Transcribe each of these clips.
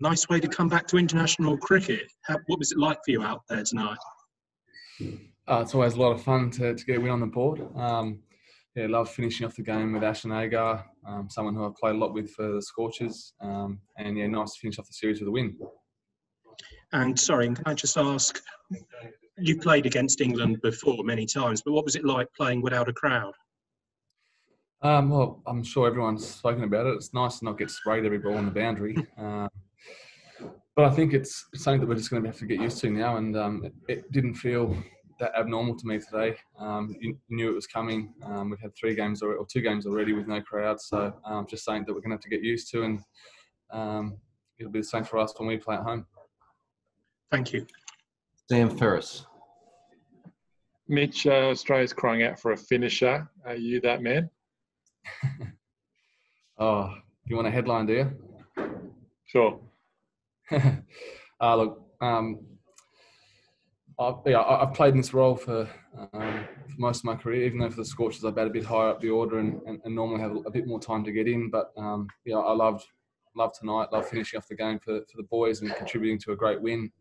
Nice way to come back to international cricket. What was it like for you out there tonight? It's always a lot of fun to get a win on the board. Love finishing off the game with Ashton Agar, someone who I've played a lot with for the Scorchers. Nice to finish off the series with a win. And sorry, can I just ask, you played against England before many times, but what was it like playing without a crowd? Well, I'm sure everyone's spoken about it. It's nice to not get sprayed every ball on the boundary. But I think it's something that we're just going to have to get used to now. And it didn't feel that abnormal to me today. You knew it was coming. We've had 2 games already with no crowd. So just something that we're going to have to get used to. And it'll be the same for us when we play at home. Thank you. Sam Ferris. Mitch, Australia's crying out for a finisher. Are you that man? Oh, you want a headline, do you? Sure. Look, I've played in this role for most of my career, even though for the Scorchers I bat a bit higher up the order and normally have a bit more time to get in. But I loved tonight, love finishing off the game for the boys and contributing to a great win.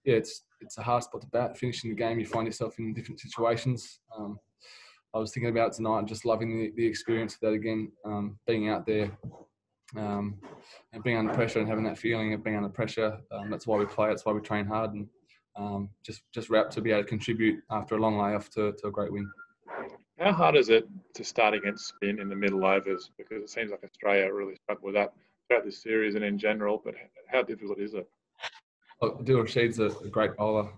It's a hard spot to bat. Finishing the game, you find yourself in different situations. I was thinking about it tonight and just loving the experience of that again, being out there and being under pressure and having that feeling of being under pressure. That's why we play. That's why we train hard, and just rapt to be able to contribute after a long layoff to a great win. How hard is it to start against spin in the middle overs? Because it seems like Australia really struggled with that throughout this series and in general, but how difficult is it? Adil Rashid's a great bowler.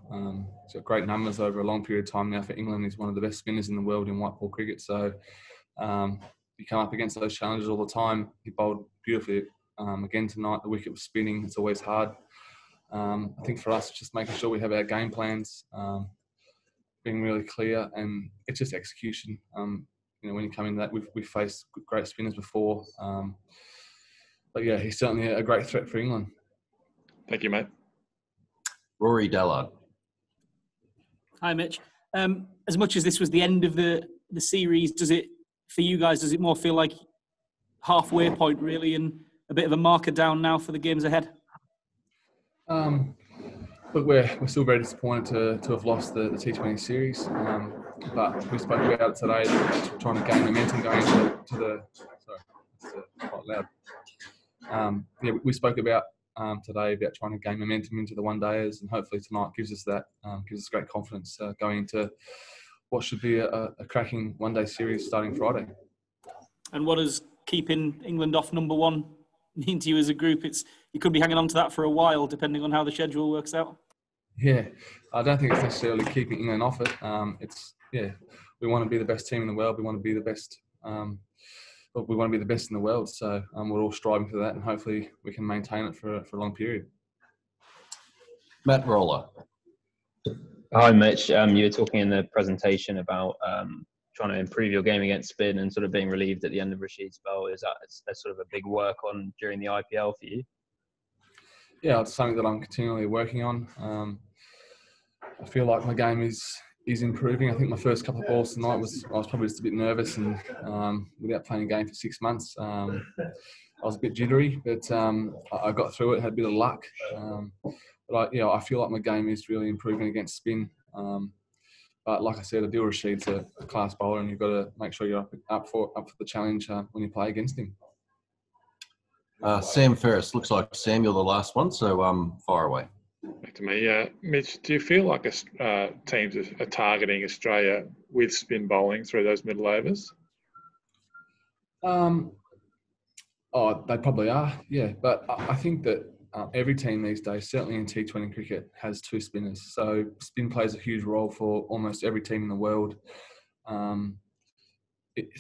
He's got great numbers over a long period of time now for England. He's one of the best spinners in the world in white ball cricket. So you come up against those challenges all the time. He bowled beautifully again tonight. The wicket was spinning. It's always hard. I think for us, it's just making sure we have our game plans, being really clear, and it's just execution. When you come into that, we've faced great spinners before. He's certainly a great threat for England. Thank you, mate. Rory Dallard. Hi, Mitch. As much as this was the end of the series, does it more feel like halfway point really and a bit of a marker down now for the games ahead? Look, we're still very disappointed to have lost the T20 series, but we spoke about it today, trying to gain momentum going to the. Sorry, it's quite loud. We spoke about today about trying to gain momentum into the one-dayers, and hopefully tonight gives us great confidence going into what should be a cracking one-day series starting Friday. And what does keeping England off number 1 mean to you as a group? You could be hanging on to that for a while, depending on how the schedule works out. Yeah, I don't think it's necessarily keeping England off it. We want to be the best team in the world. We want to be the best. We want to be the best in the world. So we're all striving for that, and hopefully we can maintain it for a long period. Matt Roller. Hi, Mitch. You were talking in the presentation about trying to improve your game against spin and sort of being relieved at the end of Rashid's spell. Is that sort of a big work on during the IPL for you? Yeah, it's something that I'm continually working on. I feel like my game is improving. I think my first couple of balls tonight I was probably just a bit nervous, and without playing a game for 6 months, I was a bit jittery, but I got through it, had a bit of luck. I feel like my game is really improving against spin. But like I said, Adil Rashid's a class bowler, and you've got to make sure you're up for the challenge when you play against him. Sam Ferris. Looks like Sam, you're the last one, so fire away. Back to me. Mitch, do you feel like teams are targeting Australia with spin bowling through those middle overs? They probably are, yeah. But I think that every team these days, certainly in T20 cricket, has 2 spinners. So spin plays a huge role for almost every team in the world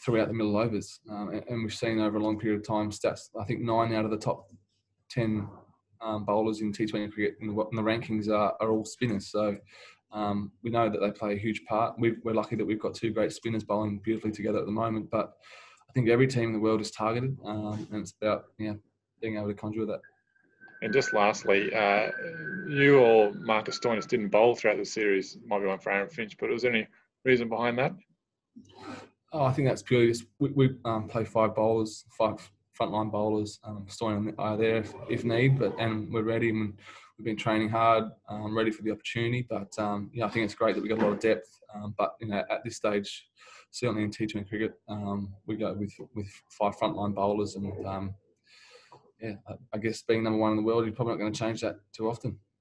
throughout the middle overs. And we've seen over a long period of time stats, I think 9 out of the top 10 bowlers in T20 cricket in the rankings are all spinners. So we know that they play a huge part. We're lucky that we've got 2 great spinners bowling beautifully together at the moment. But I think every team in the world is targeted, and it's about being able to conjure that. And just lastly, you or Marcus Stoinis didn't bowl throughout the series. Might be one for Aaron Finch, but was there any reason behind that? I think that's purely just we play 5 bowlers, frontline bowlers still are there if need, and we're ready, and we've been training hard, ready for the opportunity. But I think it's great that we got a lot of depth. But at this stage, certainly in T20 cricket, we go with 5 frontline bowlers, and I guess being number 1 in the world, you're probably not going to change that too often.